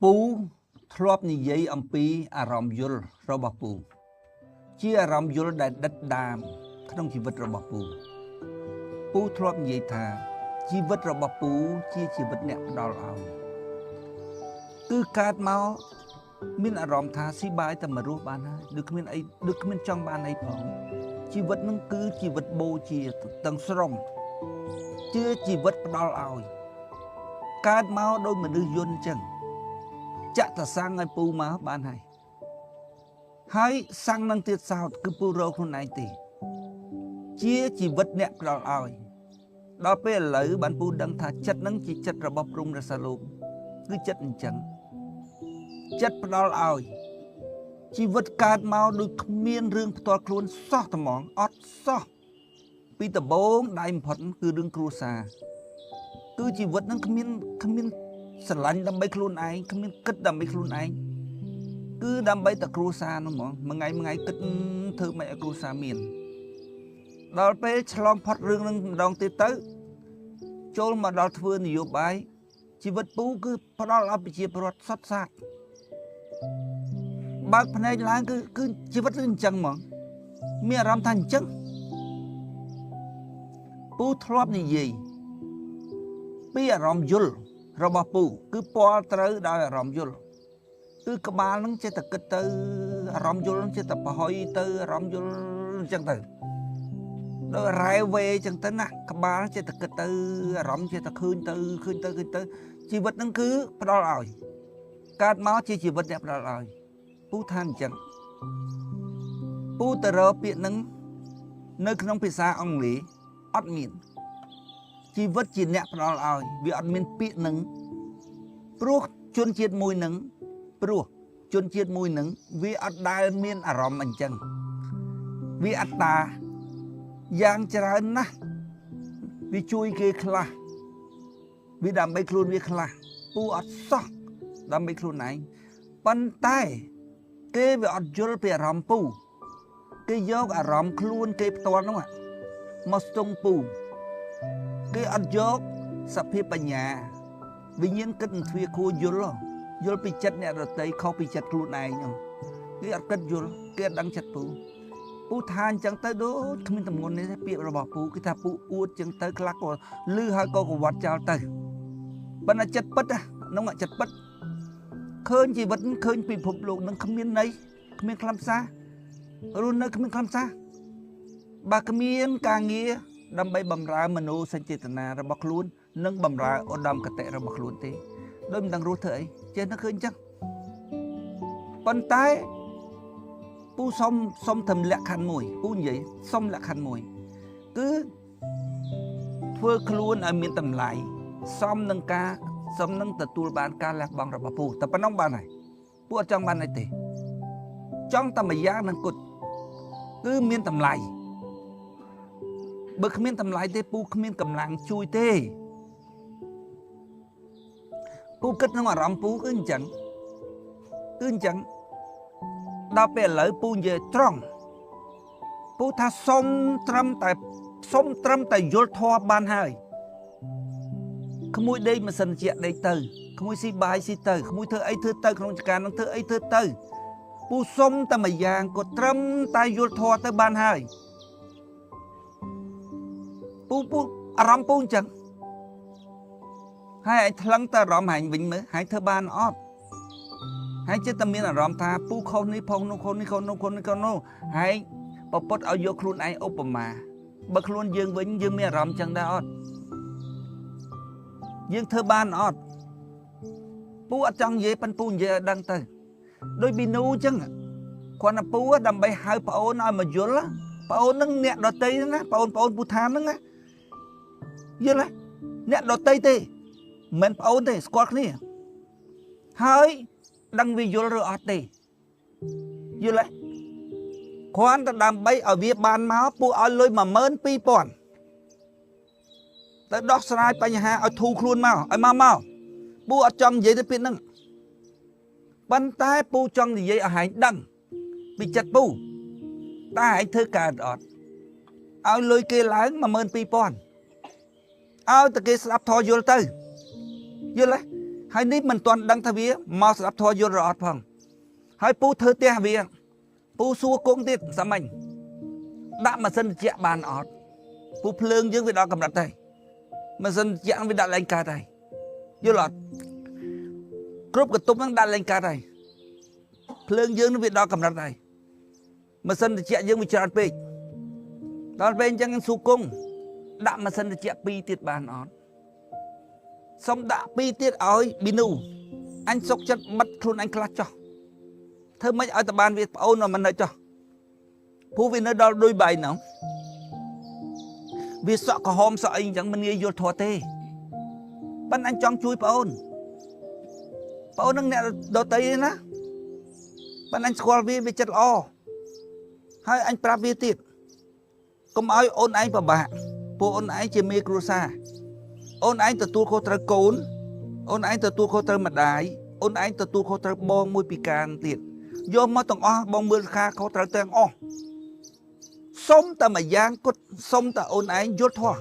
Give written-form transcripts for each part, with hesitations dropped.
ពូធ្លាប់និយាយអំពីអារម្មណ៍យល់របស់ពូជាអារម្មណ៍យល់ដែលដិតដាមក្នុងជីវិតរបស់ពូធ្លាប់និយាយថាជីវិតរបស់ពូជាជីវិតអ្នកផ្ដល់ឲ្យគឺកើតមកមានអារម្មណ៍ថាស៊ីបាយតែមករស់បានហើយដូចគ្មានចង់បានអីផងជីវិតនឹងគឺជីវិតបូជាទាំងស្រុងជាជីវិតផ្ដល់ឲ្យកើតមកដោយមនុស្សយន្តអញ្ចឹងចាក់តសាំងឲ្យពូមកបានហើយសាំងនឹងទៀតសោតគឺពូរកខ្លួនឯងទេជាជីវិតអ្នកផ្ដល់ឲ្យដល់ពេលឥឡូវបានពូដឹងថាចិត្តនឹងជាចិត្តរបស់ព្រំរសាលោកគឺចិត្តអញ្ចឹងចិត្តផ្ដល់ឲ្យជីវិតកើតមកដូចគ្មានរឿងផ្ទាល់ខ្លួនសោះត្មងអត់សោះពីដំបូងដៃបំផុតគឺរឿងគ្រួសារគឺជីវិតនឹងគ្មានស្រឡាញ់ដើម្បីខ្លួនឯងគ្មានគិតដើម្បីខ្លួនឯងគឺដើម្បីតែគ្រួសារនោះហ្មងមួយថ្ងៃគិតធ្វើម៉េចឲ្យគ្រួសារមានដល់ពេលឆ្លងផុតរឿងនឹងម្ដងទៀតទៅចូលមកដល់ធ្វើនយោបាយជីវិតពូគឺផ្ដល់ឲ្យប្រជាពលរដ្ឋសុទ្ធសាធបើកភ្នែកឡើងគឺជីវិតគឺអញ្ចឹងហ្មងមានអារម្មណ៍ថាអញ្ចឹងពូធ្លាប់និយាយពីអារម្មណ៍យល់របស់ពូគឺពាល់ត្រូវដោយអារម្មណ៍យល់គឺក្បាលនឹងចេះតែគិតទៅអារម្មណ៍យល់នឹងចេះតែប្រហុយទៅអារម្មណ៍យល់អញ្ចឹងទៅដល់រ៉ែវេអញ្ចឹងទៅណាក្បាលចេះតែគិតទៅអារម្មណ៍ចេះតែឃើញទៅជីវិតនឹងគឺផ្ដល់ឲ្យកើតមកជាជីវិតអ្នកផ្ដល់ឲ្យពូថាអញ្ចឹងពូទៅរកពាក្យនឹងនៅក្នុងភាសាអង់គ្លេសអត់មានជីវិតជាអ្នកផ្ដល់ឲ្យវាអត់មានពាក្យនឹងព្រោះជនជាតិមួយនឹងវាអត់ដែលមានអារម្មណ៍អញ្ចឹងវាអត្តាយ៉ាងច្រើនណាស់វាជួយគេខ្លះវាដើម្បីខ្លួនវាខ្លះពូអត់សោះដើម្បីខ្លួនឯងប៉ុន្តែគេវាអត់យល់ពីអារម្មណ៍ពូគេយកអារម្មណ៍ខ្លួនគេផ្ទាល់នោះមកស្ទង់ពូគេអត់យកសភាពបញ្ញាវិញ្ញាណគិតទ្វាគួរយល់ពីចិត្តអ្នករតីខុសពីចិត្តខ្លួនឯងហ្នឹងគេអត់គិតយល់គេអត់ដឹងចិត្តពូថាអញ្ចឹងទៅដូចគ្មានតម្ងន់នេះទេពាក្យរបស់ពូគឺថាពូអួតអញ្ចឹងទៅខ្លះក៏លឺហើយក៏កវត្តចោលទៅប៉ុន្តែចិត្តពិតហ្នឹងចិត្តពិតឃើញជីវិតឃើញពិភពលោកនឹងគ្មានន័យគ្មានខ្លឹមសាររស់នៅគ្មានខ្លឹមសារបើគ្មានការងារដើម្បីបំរើមនោសញ្ចេតនារបស់ខ្លួននិងបំរើឧត្តមគតិរបស់ខ្លួនទេដូចមិនដឹងរស់ធ្វើអីចេះតែឃើញអញ្ចឹងប៉ុន្តែពូសុំធ្វើលក្ខខណ្ឌមួយពូនិយាយសុំលក្ខខណ្ឌមួយគឺធ្វើខ្លួនឲ្យមានតម្លៃសមនឹងទទួលបានការលះបង់របស់ពូតែប៉ុណ្ណឹងបានហើយពូអត់ចង់បានអីទេចង់តែមួយយ៉ាងនឹងគត់គឺមានតម្លៃបើគ្មានតម្លៃទេពូគ្មានកម្លាំងជួយទេពូគិតក្នុងអារម្មណ៍ពូគឺអញ្ចឹងដល់ពេលឥឡូវពូនិយាយត្រង់ពូថាសុំត្រឹមតែយល់ធម៌បានហើយក្មួយដេកម៉ាស៊ីនជាដេកទៅក្មួយស៊ីបាយស៊ីទៅក្មួយធ្វើអីធ្វើទៅក្នុងចការនឹងធ្វើអីធ្វើទៅពូសុំតែមួយយ៉ាងក៏ត្រឹមតែយល់ធម៌ទៅបានហើយពូអារម្មណ៍ពូអញ្ចឹងហើយឯងថ្លឹងតែអារម្មណ៍ហែងវិញមើលហើយធ្វើបានអត់ហើយចិត្តតែមានអារម្មណ៍ថាពូខុសនេះផងនោះខុសនេះហើយប្រពុតឲ្យយកខ្លួនឯងឧបមាបើខ្លួនយើងវិញយើងមានអារម្មណ៍អញ្ចឹងដែរអត់យើងធ្វើបានអត់ពូអត់ចង់និយាយប៉ុន្តែពូនិយាយឲ្យដឹងទៅដូចប៊ីនូអញ្ចឹងគ្រាន់តែពូដើម្បីហៅប្អូនឲ្យមកយល់ប្អូននឹងអ្នកដតីណាប្អូនពូថាហ្នឹងណាយល់ទេអ្នកដតីទេមិនប្អូនទេស្គាល់គ្នាហើយដឹងវាយល់ឬអត់ទេយល់ទេគ្រាន់តែដើម្បីឲ្យវាបានមកពូឲ្យលុយ 12000 ទៅដោះស្រាយបញ្ហាឲ្យធូរខ្លួនមកឲ្យមកពូអត់ចង់និយាយទៅពាក្យហ្នឹងប៉ុន្តែពូចង់និយាយឲ្យហែងដឹងពីចិត្តពូតើហែងធ្វើកើតអត់ឲ្យលុយគេឡើង 12000 ឲ្យតែគេស្ដាប់ធម៌យល់ទៅយល់ទេ ហើយនេះមិនទាន់ដឹងថាវាមកស្ដាប់ធម៌យល់រអត់ផងហើយពូធ្វើផ្ទះវាពូសួរគង់ទៀតសាមញ្ញដាក់ម៉ាស៊ីនត្រជាក់បានអត់ពូភ្លើងយើងវាដល់កម្រិតហើយម៉ាស៊ីនត្រជាក់វាដាក់ឡើងកើតហើយយល់អត់គ្រប់កន្ទប់ហ្នឹងដាក់ឡើងកើតហើយភ្លើងយើងនឹងវាដល់កម្រិតហើយម៉ាស៊ីនត្រជាក់យើងវាច្រើនពេកដល់ពេលអញ្ចឹងសួរគង់ដាក់ម៉ាស៊ីនត្រជាក់2ទៀតបានអត់សុំដាក់2ទៀតឲ្យប៊ីនូអញសុកចិត្តបិទខ្លួនអញខ្លះចោះធ្វើម៉េចឲ្យតបានវាប្អូនមិននៅចោះព្រោះវានៅដល់ដូចបាយហ្នឹងវាសក់ក្រហមសក់អីអញ្ចឹងមិនងាយយល់ធម៌ទេប៉ិនអញចង់ជួយប្អូននឹងអ្នកដតីទេណាប៉ិនអញស្គាល់វាចិត្តល្អហើយអញប្រាប់វាទៀតកុំឲ្យអូនឯងពិបាកពួកអូនឯងជាមេគ្រួសារអូនឯងទទួលខុសត្រូវកូនអូនឯងទទួលខុសត្រូវម្ដាយអូនឯងទទួលខុសត្រូវបងមួយពិការទៀតយកមកទាំងអស់បងមើលខាខុសត្រូវទាំងអស់សុំតែមួយយ៉ាងគត់សុំតែអូនឯងយល់ធម៌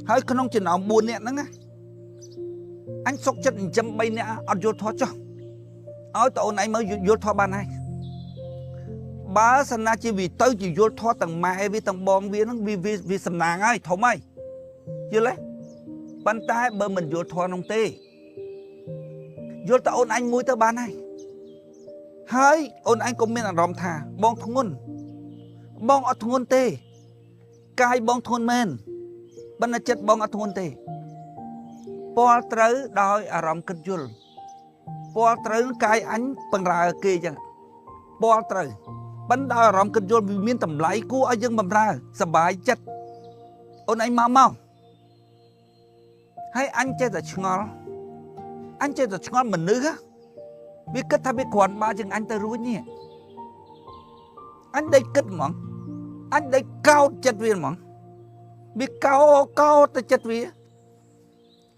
ហើយក្នុងចំណោម4នាក់ហ្នឹងណាអញសុកចិត្តចិញ្ចឹម3នាក់អត់យល់ធម៌ចុះឲ្យតែអូនឯងមើលយល់ធម៌បានហើយបើសិនណាជាវាទៅជាយល់ធម៌ទាំងម៉ែវាទាំងបងវាហ្នឹងវាសំណាងហើយធំហើយយល់ទេប៉ុន្តែបើមិនយល់ធម៌នោះទេយល់តែអូនឯងមួយទៅបានហើយអូនឯងក៏មានអារម្មណ៍ថាបងធ្ងន់បងអត់ធ្ងន់ទេកាយបងធ្ងន់មែនបណ្ឌចិត្តបងអត់ធ្ងន់ទេពលត្រូវដោយអារម្មណ៍គិតយល់ពលត្រូវកាយអញបង្រើគេចឹងពលត្រូវបណ្ដោយអារម្មណ៍គិតយល់វាមានតម្លៃគួរឲ្យយើងបម្រើសบายចិត្តអូនឯងមកហើយអញចេះតែឆ្ងល់មនុស្សវាគិតថាវាគ្រាន់បើជាងអញទៅរួចនេះអញដេកគិតហ្មងអញដេកកោតចិត្តវាហ្មងវាកោតទៅចិត្តវា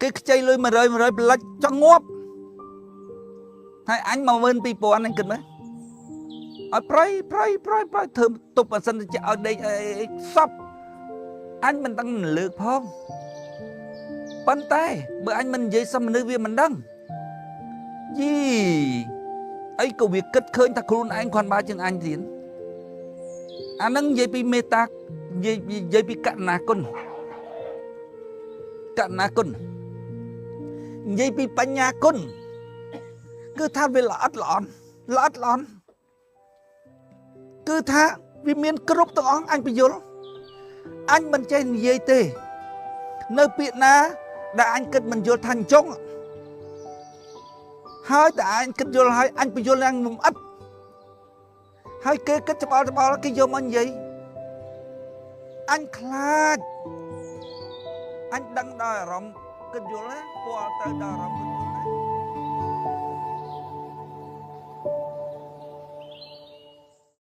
គេខ្ចីលុយ100ប្លាច់ចង់ងាប់ហើយអញ12000អញគិតមើលឲ្យប្រៃធ្វើទប់អាសិនទៅឲ្យដេកសពអញមិនដឹងលើកផងប៉ុន្តែបើអញមិននិយាយសមនុស្សវាមិនដឹងយីអីក៏វាគិតឃើញថាខ្លួនឯងគ្រាន់បើជាងអញទៀតអានឹងនិយាយពីមេត្តានិយាយពីករុណាគុណនិយាយពីបញ្ញាគុណគឺថាវាល្អិតល្អន់គឺថាវាមានគ្រប់ទាំងអង្គអញបញ្យល់អញមិនចេះនិយាយទេនៅពាក្យណាដែលអញគិតមិនយល់ថាអញ្ចឹងហើយតែអញគិតយល់ហើយអញបញ្យល់យ៉ាងលំអិតហើយគេគិតច្បល់គេយកមកនិយាយអញខ្លាចអញដឹងដល់អារម្មណ៍គិតយល់ណាពលទៅដល់អារម្មណ៍គិតយល់